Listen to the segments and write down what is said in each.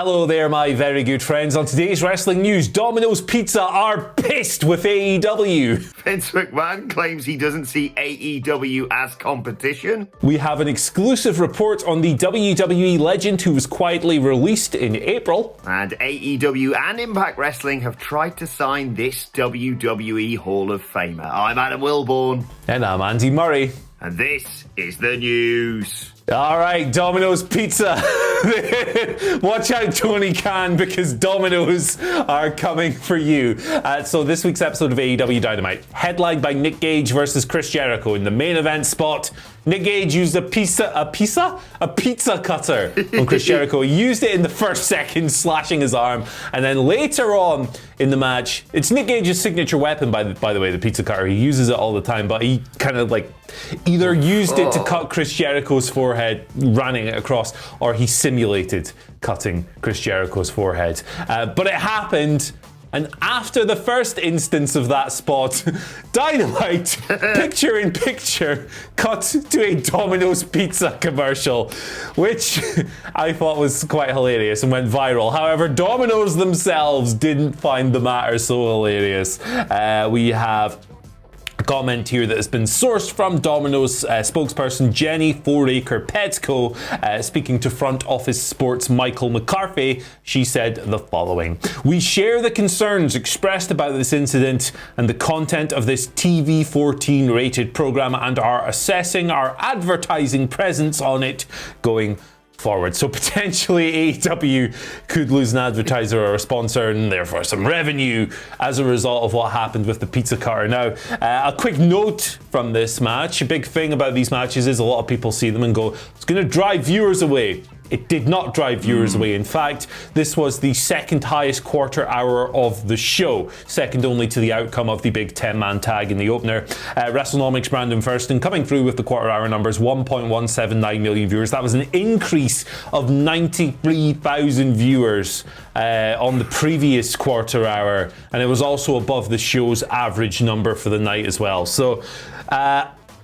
Hello there, my very good friends. On today's wrestling news, Domino's Pizza are pissed with AEW. Vince McMahon claims he doesn't see AEW as competition. We have an exclusive report on the WWE legend who was quietly released in April. And AEW and Impact Wrestling have tried to sign this WWE Hall of Famer. I'm Adam Wilborn. And I'm Andy Murray. And this is the news. All right, Domino's Pizza. Watch out, Tony Khan, because Domino's are coming for you. So this week's episode of AEW Dynamite, headlined by Nick Gage versus Chris Jericho in the main event spot. Nick Gage used a pizza cutter on Chris Jericho. He used it in the first second, slashing his arm. And then later on in the match, it's Nick Gage's signature weapon, by the way, the pizza cutter. He uses it all the time, but he kind of like either used it to cut Chris Jericho's forehead, running it across, or he simulated cutting Chris Jericho's forehead. But it happened. And after the first instance of that spot, Dynamite, picture in picture, cut to a Domino's Pizza commercial, which I thought was quite hilarious and went viral. However, Domino's themselves didn't find the matter so hilarious. We have a comment here that has been sourced from Domino's spokesperson Jenny Fouracre-Petco, speaking to Front Office Sports Michael McCarthy. She said the following: "We share the concerns expressed about this incident and the content of this TV-14 rated program and are assessing our advertising presence on it going forward." So potentially AEW could lose an advertiser or a sponsor and therefore some revenue as a result of what happened with the pizza cutter. Now, a quick note from this match. A big thing about these matches is a lot of people see them and go, it's going to drive viewers away. It did not drive viewers away. In fact, this was the second highest quarter hour of the show, second only to the outcome of the big 10-man tag in the opener. WrestleNomics Brandon Thurston coming through with the quarter hour numbers, 1.179 million viewers. That was an increase of 93,000 viewers on the previous quarter hour, and it was also above the show's average number for the night as well. So,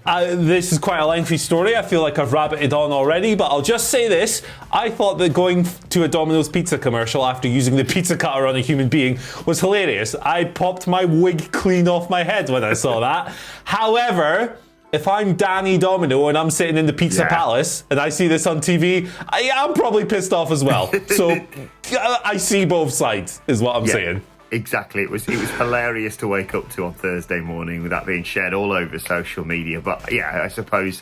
this is quite a lengthy story. I feel like I've rabbited on already, but I'll just say this. I thought that going to a Domino's Pizza commercial after using the pizza cutter on a human being was hilarious. I popped my wig clean off my head when I saw that. However, if I'm Danny Domino and I'm sitting in the Pizza Palace and I see this on TV, I'm probably pissed off as well. So I see both sides, is what I'm saying. Exactly. It was hilarious to wake up to on Thursday morning with that being shared all over social media. But yeah, I suppose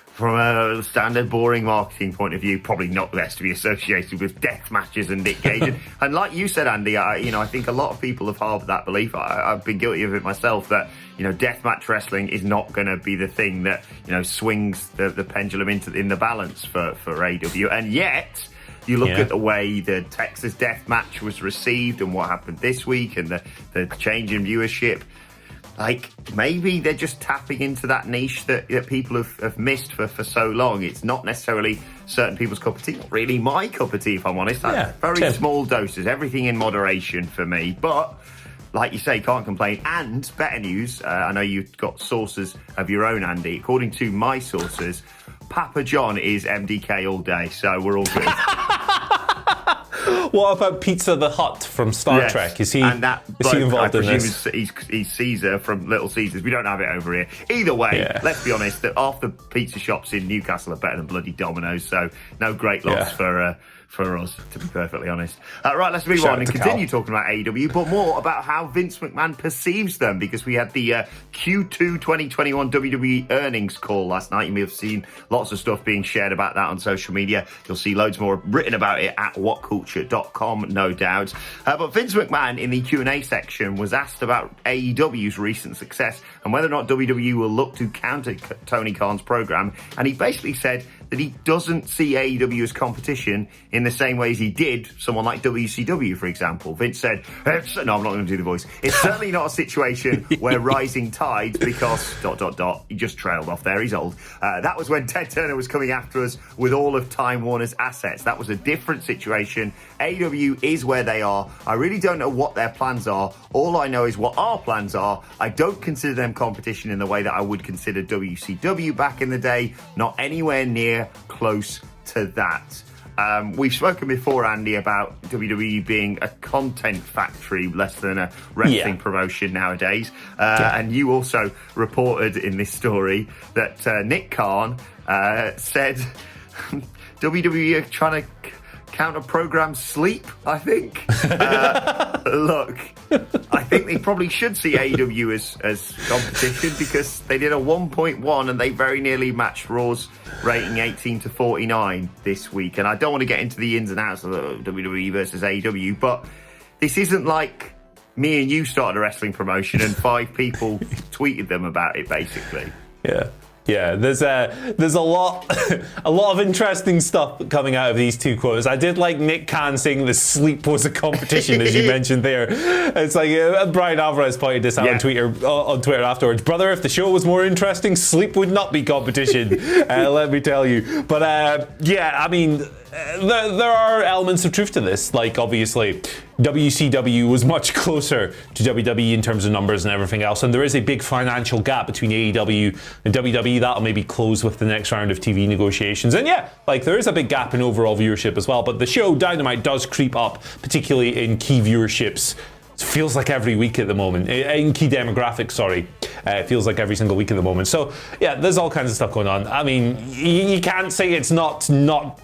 from a standard boring marketing point of view, probably not best to be associated with death matches and Nick Gage. And like you said, Andy, I think a lot of people have harboured that belief. I've been guilty of it myself, that deathmatch wrestling is not going to be the thing that swings the pendulum in the balance for AEW. And yet, you look at the way the Texas Death Match was received and what happened this week and the change in viewership. Like, maybe they're just tapping into that niche that people have missed for so long. It's not necessarily certain people's cup of tea. Not really my cup of tea, if I'm honest. Very small doses, everything in moderation for me. But like you say, can't complain. And better news, I know you've got sources of your own, Andy. According to my sources, Papa John is MDK all day, so we're all good. What about Pizza the Hut from Star Trek? Is he involved in this? He's Caesar from Little Caesars. We don't have it over here. Either way, let's be honest, that half the pizza shops in Newcastle are better than bloody Domino's, so no great loss for us, to be perfectly honest. Right, let's move on and continue talking about AEW, but more about how Vince McMahon perceives them, because we had the Q2 2021 WWE earnings call last night. You may have seen lots of stuff being shared about that on social media. You'll see loads more written about it at WhatCulture.com, no doubt. But Vince McMahon, in the Q&A section, was asked about AEW's recent success and whether or not WWE will look to counter Tony Khan's program, and he basically said that he doesn't see AEW as competition in the same way as he did someone like WCW, for example. Vince said, no, I'm not going to do the voice. It's certainly not a situation where rising tides, because ... He just trailed off there. He's old. That was when Ted Turner was coming after us with all of Time Warner's assets. That was a different situation. AEW is where they are. I really don't know what their plans are. All I know is what our plans are. I don't consider them competition in the way that I would consider WCW back in the day. Not anywhere near close to that. We've spoken before, Andy, about WWE being a content factory less than a wrestling promotion nowadays. And you also reported in this story that Nick Khan said WWE are trying to counter-program sleep, I think. Look, I think they probably should see AEW as competition, because they did a 1.1 and they very nearly matched Raw's rating 18-49 this week. And I don't want to get into the ins and outs of the WWE versus AEW, but this isn't like me and you started a wrestling promotion and 5 people tweeted them about it, basically. Yeah, there's a lot of interesting stuff coming out of these two quotes. I did like Nick Khan saying the sleep was a competition, as you mentioned there. It's like Brian Alvarez pointed this out on Twitter afterwards. Brother, if the show was more interesting, sleep would not be competition. Let me tell you. But I mean, there are elements of truth to this. Like, obviously, WCW was much closer to WWE in terms of numbers and everything else, and there is a big financial gap between AEW and WWE that'll maybe close with the next round of TV negotiations. And there is a big gap in overall viewership as well, but the show Dynamite does creep up, particularly in key viewerships. It feels like every week at the moment. In key demographics, sorry. It feels like every single week at the moment. So, there's all kinds of stuff going on. I mean, you can't say it's not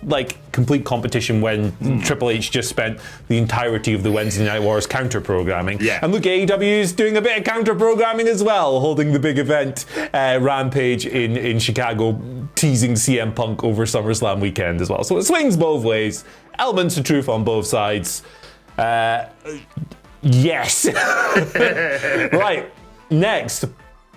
like complete competition when Triple H just spent the entirety of the Wednesday Night Wars counter-programming. Yeah. And look, AEW is doing a bit of counter-programming as well, holding the big event Rampage in Chicago, teasing CM Punk over SummerSlam weekend as well. So it swings both ways. Elements of truth on both sides. Yes. Right. Next,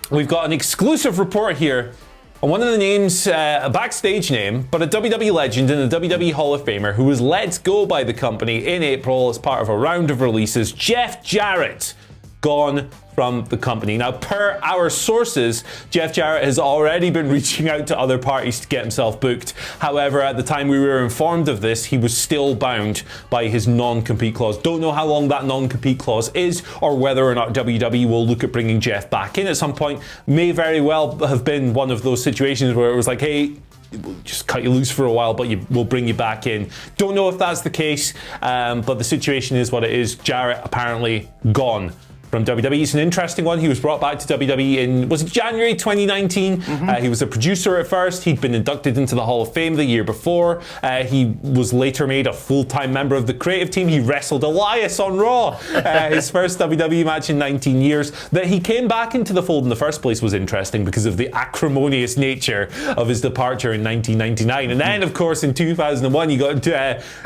we've got an exclusive report here on one of the names, a backstage name, but a WWE legend and a WWE Hall of Famer who was let go by the company in April as part of a round of releases. Jeff Jarrett, gone from the company. Now, per our sources, Jeff Jarrett has already been reaching out to other parties to get himself booked. However, at the time we were informed of this, he was still bound by his non-compete clause. Don't know how long that non-compete clause is, or whether or not WWE will look at bringing Jeff back in at some point. May very well have been one of those situations where it was like, hey, we'll just cut you loose for a while, but we'll bring you back in. Don't know if that's the case, but the situation is what it is. Jarrett apparently gone from WWE. It's an interesting one. He was brought back to WWE in, was it January 2019? He was a producer at first. He'd been inducted into the Hall of Fame the year before. He was later made a full-time member of the creative team. He wrestled Elias on Raw, his first WWE match in 19 years. That he came back into the fold in the first place was interesting because of the acrimonious nature of his departure in 1999. And then, of course, in 2001, you got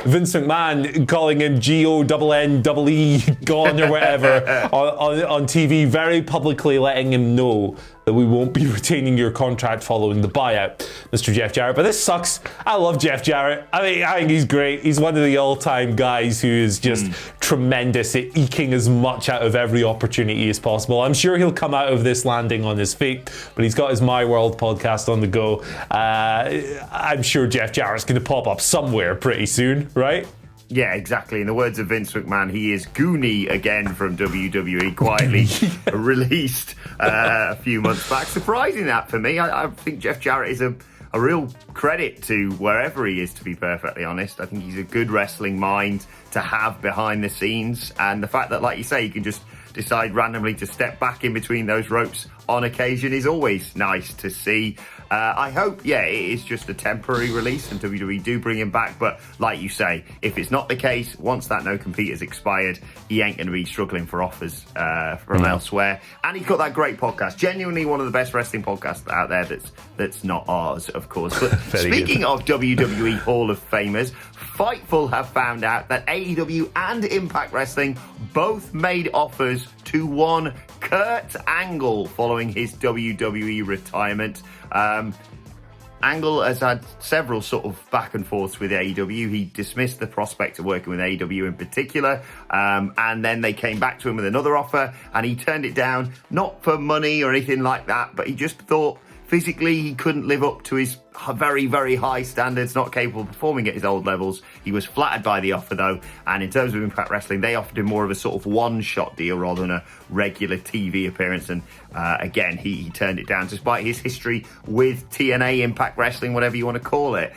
Vince McMahon calling him G-O-N-N-E gone or whatever on TV, very publicly letting him know that we won't be retaining your contract following the buyout, Mr. Jeff Jarrett. But this sucks. I love Jeff Jarrett. I think he's great. He's one of the all-time guys who is just tremendous at eking as much out of every opportunity as possible. I'm sure he'll come out of this landing on his feet, but he's got his My World podcast on the go. I'm sure Jeff Jarrett's going to pop up somewhere pretty soon, right? Yeah, exactly. In the words of Vince McMahon, he is Goonie again from WWE, quietly released a few months back. Surprising that for me. I think Jeff Jarrett is a real credit to wherever he is, to be perfectly honest. I think he's a good wrestling mind to have behind the scenes. And the fact that, like you say, he can just decide randomly to step back in between those ropes on occasion is always nice to see. I hope, it is just a temporary release and WWE do bring him back. But like you say, if it's not the case, once that no-compete has expired, he ain't going to be struggling for offers from elsewhere. And he's got that great podcast, genuinely one of the best wrestling podcasts out there that's not ours, of course. But speaking of WWE Hall of Famers, Fightful have found out that AEW and Impact Wrestling both made offers to one Kurt Angle following his WWE retirement. Angle has had several sort of back and forths with AEW. He dismissed the prospect of working with AEW in particular, and then they came back to him with another offer, and he turned it down, not for money or anything like that, but he just thought physically he couldn't live up to his very, very high standards, not capable of performing at his old levels. He was flattered by the offer, though, and in terms of Impact Wrestling, they offered him more of a sort of one-shot deal rather than a regular TV appearance, and again, he turned it down, despite his history with TNA, Impact Wrestling, whatever you want to call it.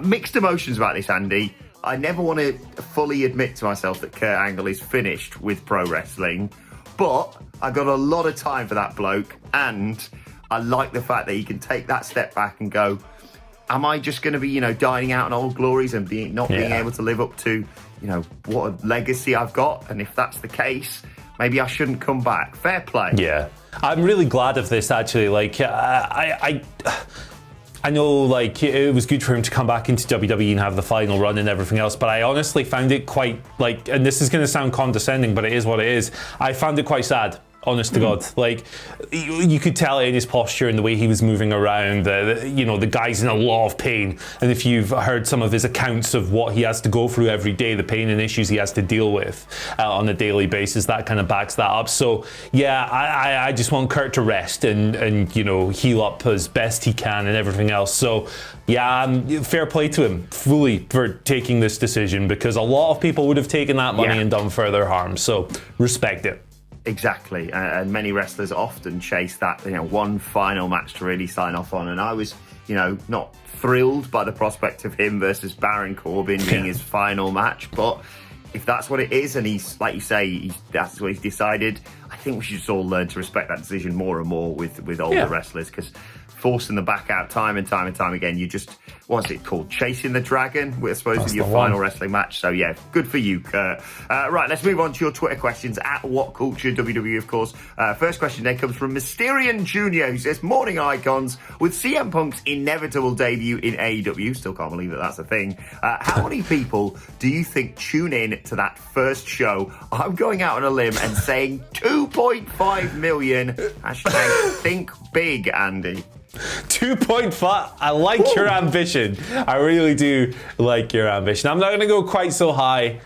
mixed emotions about this, Andy. I never want to fully admit to myself that Kurt Angle is finished with pro wrestling, but I got a lot of time for that bloke, and I like the fact that he can take that step back and go, am I just going to be, dining out on old glories and not being able to live up to, what a legacy I've got? And if that's the case, maybe I shouldn't come back. Fair play. Yeah. I'm really glad of this, actually. Like, I know, like, it was good for him to come back into WWE and have the final run and everything else, but I honestly found it quite, like, and this is going to sound condescending, but it is what it is. I found it quite sad. Honest to God, like you could tell it in his posture and the way he was moving around. The guy's in a lot of pain, and if you've heard some of his accounts of what he has to go through every day, the pain and issues he has to deal with on a daily basis, that kind of backs that up. So yeah, I just want Kurt to rest and heal up as best he can and everything else. So yeah, fair play to him fully for taking this decision, because a lot of people would have taken that money and done further harm. So respect it. Exactly, and many wrestlers often chase that one final match to really sign off on, and I was not thrilled by the prospect of him versus Baron Corbin being his final match, but if that's what it is, and he's, like you say, that's what he's decided, I think we should just all learn to respect that decision more and more with older wrestlers, because forcing them back out time and time and time again, you just, what's it called, chasing the dragon, I suppose, with your final wrestling match. So yeah, good for you, Kurt. Right, let's move on to your Twitter questions at WhatCulture WWE, of course. First question today comes from Mysterian Jr., who says, morning icons, with CM Punk's inevitable debut in AEW, still can't believe that that's a thing, how many people do you think tune in to that first show? I'm going out on a limb and saying 2.5 million. Hashtag think big, Andy. 2.5. I like your ambition. I really do like your ambition. I'm not going to go quite so high.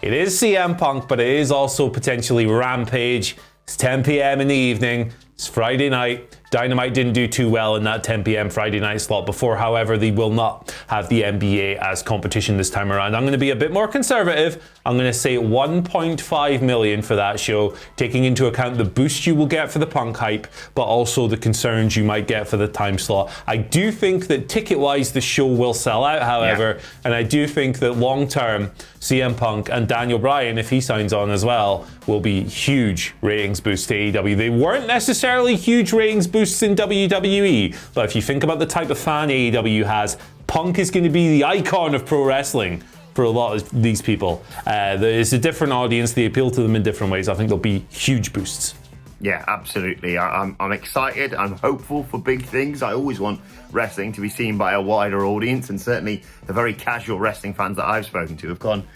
It is CM Punk, but it is also potentially Rampage. It's 10 p.m. in the evening. It's Friday night. Dynamite didn't do too well in that 10 p.m. Friday night slot before. However, they will not have the NBA as competition this time around. I'm going to be a bit more conservative. I'm going to say 1.5 million for that show, taking into account the boost you will get for the Punk hype, but also the concerns you might get for the time slot. I do think that ticket-wise, the show will sell out, however, and I do think that long-term, CM Punk and Daniel Bryan, if he signs on as well, will be huge ratings boosts to AEW. They weren't necessarily huge ratings boosts in WWE, but if you think about the type of fan AEW has, Punk is going to be the icon of pro wrestling for a lot of these people. There's a different audience, they appeal to them in different ways. I think there'll be huge boosts. Yeah, absolutely. I'm excited. I'm hopeful for big things. I always want wrestling to be seen by a wider audience, and certainly the very casual wrestling fans that I've spoken to have gone,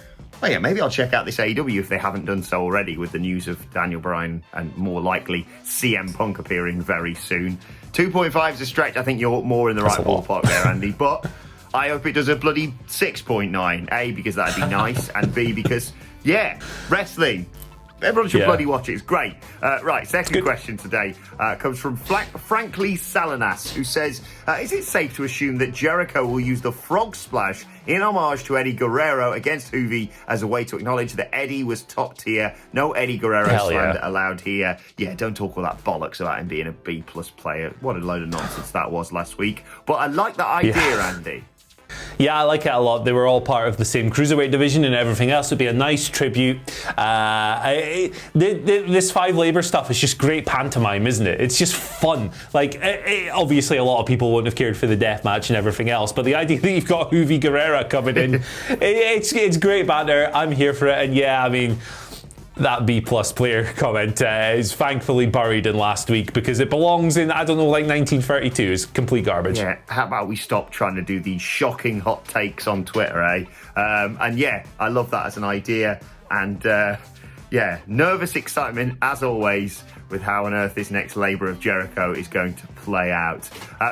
oh yeah, maybe I'll check out this AEW if they haven't done so already, with the news of Daniel Bryan and more likely CM Punk appearing very soon. 2.5 is a stretch. I think you're more in the right ballpark there, Andy, but I hope it does a bloody 6.9. A, because that'd be nice, and B, because, yeah, wrestling. Everyone should bloody watch it. It's great. Right, second question today comes from Frankly Salinas, who says, is it safe to assume that Jericho will use the frog splash in homage to Eddie Guerrero against Hoovy as a way to acknowledge that Eddie was top tier? No Eddie Guerrero slander allowed here. Yeah, don't talk all that bollocks about him being a B-plus player. What a load of nonsense that was last week. But I like that idea, Andy. Yeah, I like it a lot. They were all part of the same cruiserweight division and everything else. Would be a nice tribute. This Five Labor stuff is just great pantomime, isn't it? It's just fun. Like, obviously, a lot of people wouldn't have cared for the death match and everything else, but the idea that you've got Hoovy Guerrero coming in, it's great banter. I'm here for it. And yeah, I mean, that B-plus player comment is thankfully buried in last week, because it belongs in, I don't know, like 1932. It's complete garbage. Yeah, how about we stop trying to do these shocking hot takes on Twitter, eh? And yeah, I love that as an idea. And yeah, nervous excitement, as always, with how on earth this next Labour of Jericho is going to play out.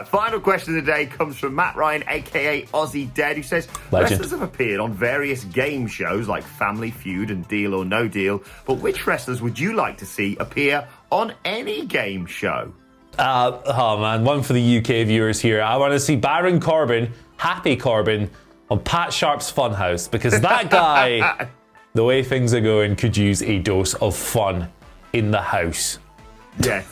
Final question of the day comes from Matt Ryan, a.k.a. Aussie Dead, who says, wrestlers have appeared on various game shows like Family Feud and Deal or No Deal, but which wrestlers would you like to see appear on any game show? Oh man, one for the UK viewers here. I want to see Baron Corbin, Happy Corbin, on Pat Sharp's Funhouse, because that guy, the way things are going, could use a dose of fun in the house. Yes.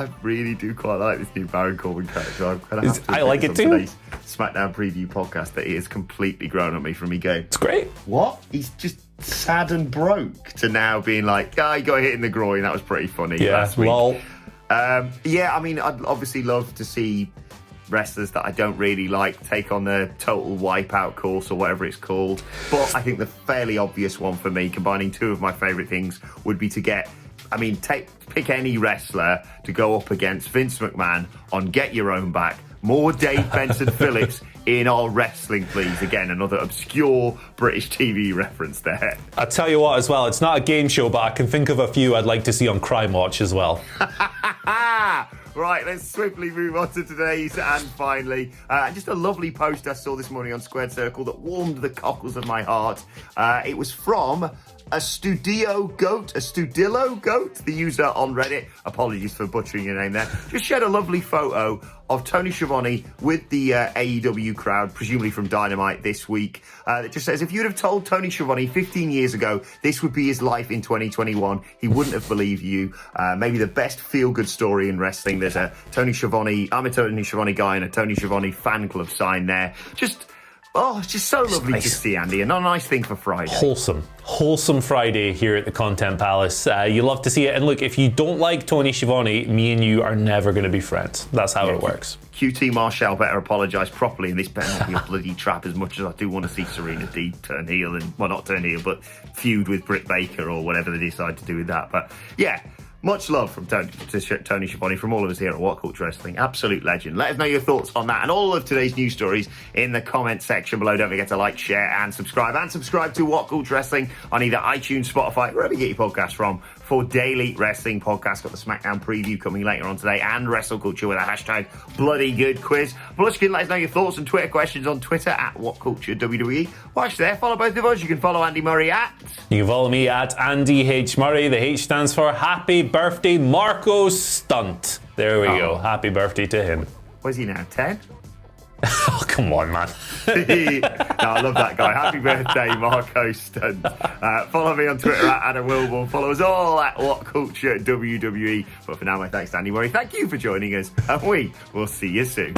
I really do quite like this new Baron Corbin character. I'm gonna have to I like it too. Today's SmackDown preview podcast that it has completely grown on me from me going, It's great. what? He's just sad and broke to now being like, he got hit in the groin. That was pretty funny last week. Lol. I mean, I'd obviously love to see wrestlers that I don't really like take on the total wipeout course or whatever it's called. But I think the fairly obvious one for me, combining two of my favourite things, would be to pick any wrestler to go up against Vince McMahon on Get Your Own Back. More Dave Benson Phillips in our wrestling, please. Again, another obscure British TV reference there. I'll tell you what as well, it's not a game show, but I can think of a few I'd like to see on Crime Watch as well. Right, let's swiftly move on to today's and finally. Just a lovely post I saw this morning on Squared Circle that warmed the cockles of my heart. It was from a Studillo Goat, the user on Reddit. Apologies for butchering your name there. Just shared a lovely photo of Tony Schiavone with the AEW crowd, presumably from Dynamite this week. That just says, if you'd have told Tony Schiavone 15 years ago this would be his life in 2021, he wouldn't have believed you. Maybe the best feel-good story in wrestling. There's I'm a Tony Schiavone guy and a Tony Schiavone fan club sign there. It's just so lovely to see, Andy, and a nice thing for Friday. Wholesome Friday here at the Content Palace. You love to see it. And look, if you don't like Tony Schiavone, me and you are never going to be friends. That's how it works. QT Marshall better apologise properly, and this better not be a bloody trap, as much as I do want to see Serena Deeb turn heel, not turn heel, but feud with Britt Baker or whatever they decide to do with that. But yeah, much love from Tony Schiavone from all of us here at WhatCulture Wrestling. Absolute legend. Let us know your thoughts on that and all of today's news stories in the comment section below. Don't forget to like, share and subscribe. And subscribe to WhatCulture Wrestling on either iTunes, Spotify, wherever you get your podcasts from, for daily wrestling podcasts. Got the SmackDown preview coming later on today and Wrestle Culture with a hashtag Bloody Good Quiz. Plus, you can let us know your thoughts and Twitter questions on Twitter at WhatCultureWWE. Watch there. Follow both of us. You can follow Andy Murray at... You can follow me at Andy H. Murray. The H stands for Happy Birthday Marco Stunt. There we go. Happy birthday to him. What is he now, 10? Oh, come on, man. No, I love that guy. Happy birthday, Marco Stunt. Follow me on Twitter at Adam Wilborn. Follow us all at WhatCulture WWE. But for now, my thanks to Andy Murray. Thank you for joining us, and we will see you soon.